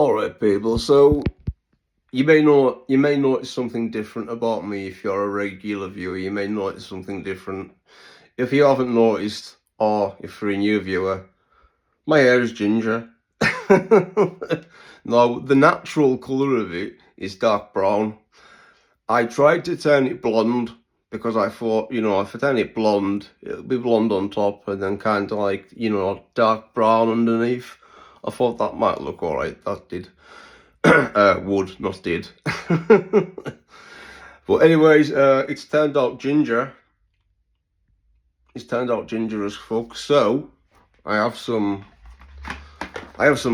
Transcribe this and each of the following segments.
Alright people, so you may notice something different about me if you're a regular viewer. You may notice something different. If you haven't noticed, or if you're a new viewer, my hair is ginger. Now, the natural colour of it is dark brown. I tried to turn it blonde because I thought, if I turn it blonde, it'll be blonde on top and then kind of like, dark brown underneath. I thought that might look alright, that did. Would, not did. But anyways, it's turned out ginger. It's turned out ginger as fuck. So I have some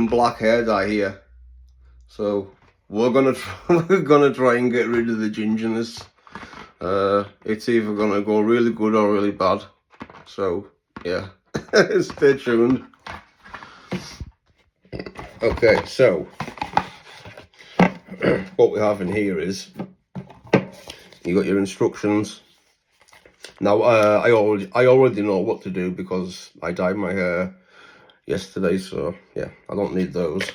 black hair dye here. So we're gonna try and get rid of the gingerness. It's either gonna go really good or really bad. So yeah, stay tuned. Okay, so what we have in here is you got your instructions. Now I already know what to do because I dyed my hair yesterday, so yeah, I don't need those.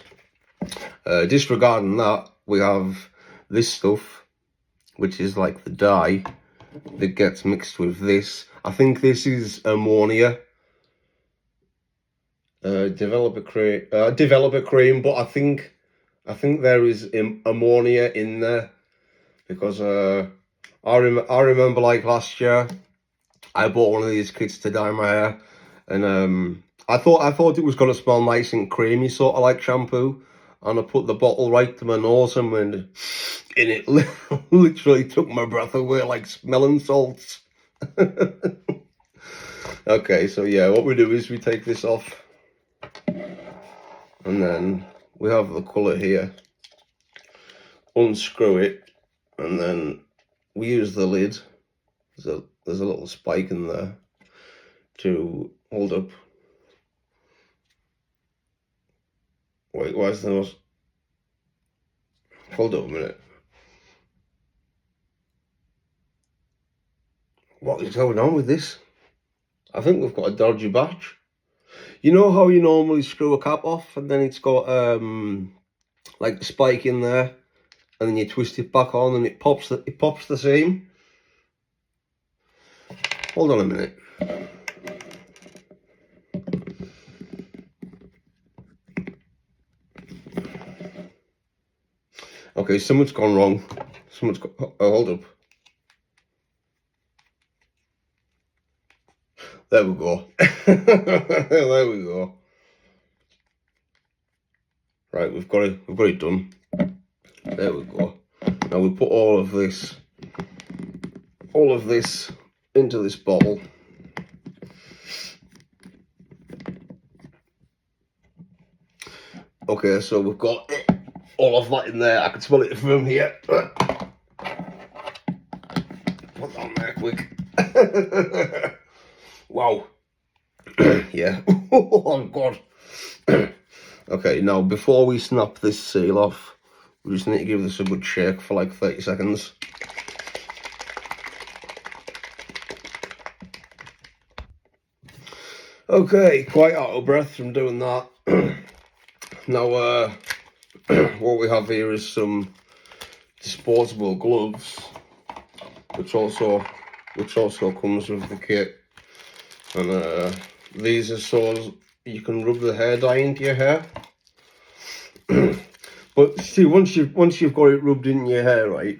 Disregarding that, we have this stuff, which is like the dye that gets mixed with this. I think this is ammonia. Developer cream, but I think there is ammonia in there because I remember like last year I bought one of these kits to dye my hair, and I thought it was gonna smell nice and creamy, sort of like shampoo, and I put the bottle right to my nose and it literally took my breath away like smelling salts. Okay, so yeah, what we do is we take this off, and then we have the colour here. Unscrew it, and then we use the lid. There's a little spike in there to hold up. Wait, why is there no... Hold up a minute. What is going on with this? I think we've got a dodgy batch. You know how you normally screw a cap off and then it's got like the spike in there, and then you twist it back on and it pops the seam? Hold on a minute. Okay, something's gone wrong. Hold up. There we go. There we go. Right, we've got it done. There we go. Now we put all of this into this bottle. Okay, so we've got all of that in there. I can smell it from here. Put that on there quick. Wow. Yeah. Oh god. Okay, now before we snap this seal off, we just need to give this a good shake for like 30 seconds. Okay, quite out of breath from doing that. Now, what we have here is some disposable gloves, which also comes with the kit, and these are so you can rub the hair dye into your hair. But see, once you've got it rubbed in your hair, right,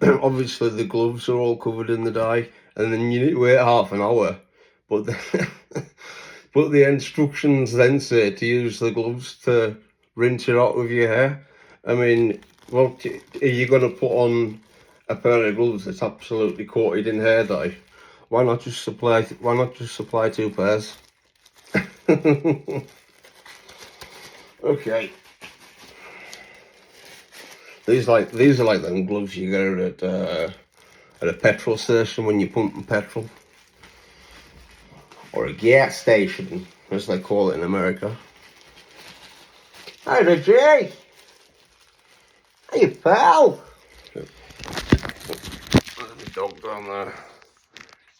obviously the gloves are all covered in the dye, and then you need to wait half an hour. But but the instructions then say to use the gloves to rinse it out with your hair. I mean, what are you going to put on a pair of gloves that's absolutely coated in hair dye? Why not just supply 2 pairs? Okay. These are like them gloves you get at a petrol station when you're pumping petrol, or a gas station, as they call it in America. Hi, Reggie. Hey, pal. There's a dog down there.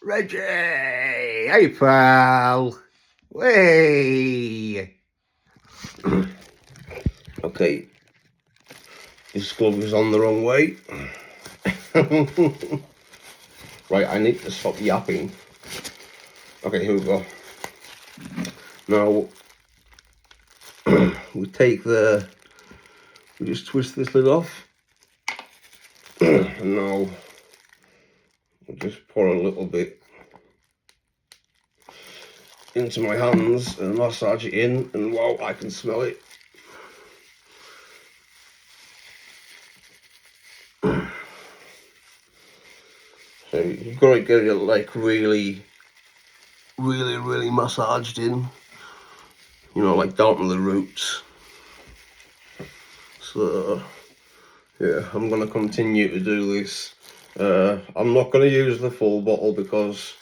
Reggie. Hey, pal. Hey. Okay, this glove is on the wrong way. Right, I need to stop yapping. Okay, here we go. Now, we just twist this lid off. And now, we'll just pour a little bit into my hands and massage it in, and wow, I can smell it. So you've got to get it like really massaged in, you know, like down to the roots. So yeah, I'm gonna continue to do this. I'm not gonna use the full bottle because,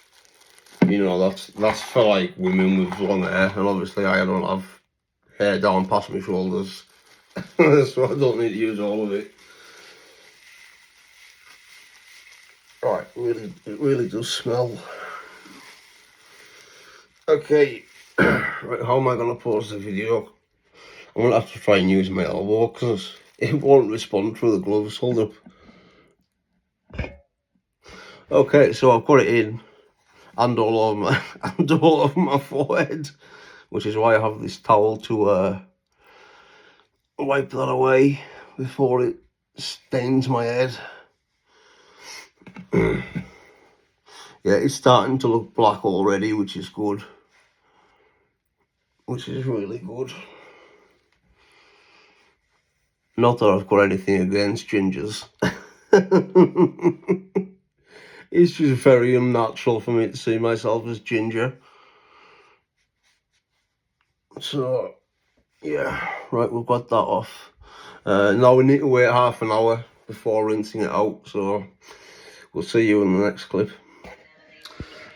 you know, that's for like women with long hair, and obviously I don't have hair down past my shoulders, so I don't need to use all of it. Right, it really does smell. Okay, right, how am I gonna pause the video? I'm gonna have to try and use my elbow because it won't respond through the gloves. Hold up. Okay, so I've got it in, and all over my forehead, which is why I have this towel to wipe that away before it stains my head. Yeah, it's starting to look black already, which is good. Which is really good. Not that I've got anything against gingers. It's just very unnatural for me to see myself as ginger. So, yeah, right, we've got that off. Now we need to wait half an hour before rinsing it out, so we'll see you in the next clip.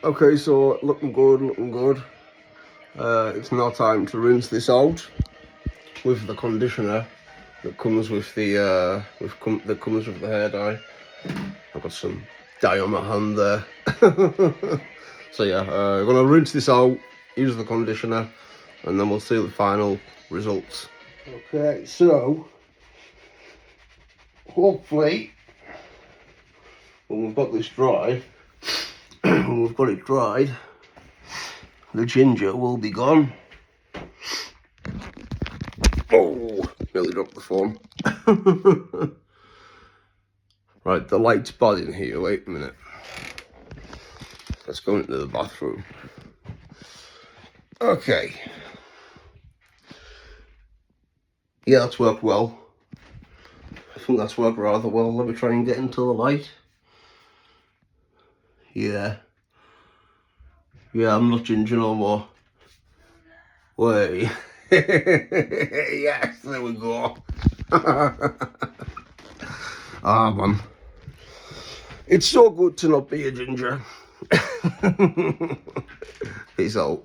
Okay, so looking good. It's now time to rinse this out with the conditioner that comes with the hair dye. I've got some dye on my hand there. So yeah, we're gonna rinse this out, use the conditioner, and then we'll see the final results. Okay, so hopefully when we've got this dry, when we've got it dried, the ginger will be gone. Oh, nearly dropped the phone. Right, the light's bad in here. Wait a minute. Let's go into the bathroom. Okay. Yeah, that's worked well. I think that's worked rather well. Let me try and get into the light. Yeah. Yeah, I'm not ginger no more. Wait. Yes, there we go. Ah, man. It's so good to not be a ginger. Peace out.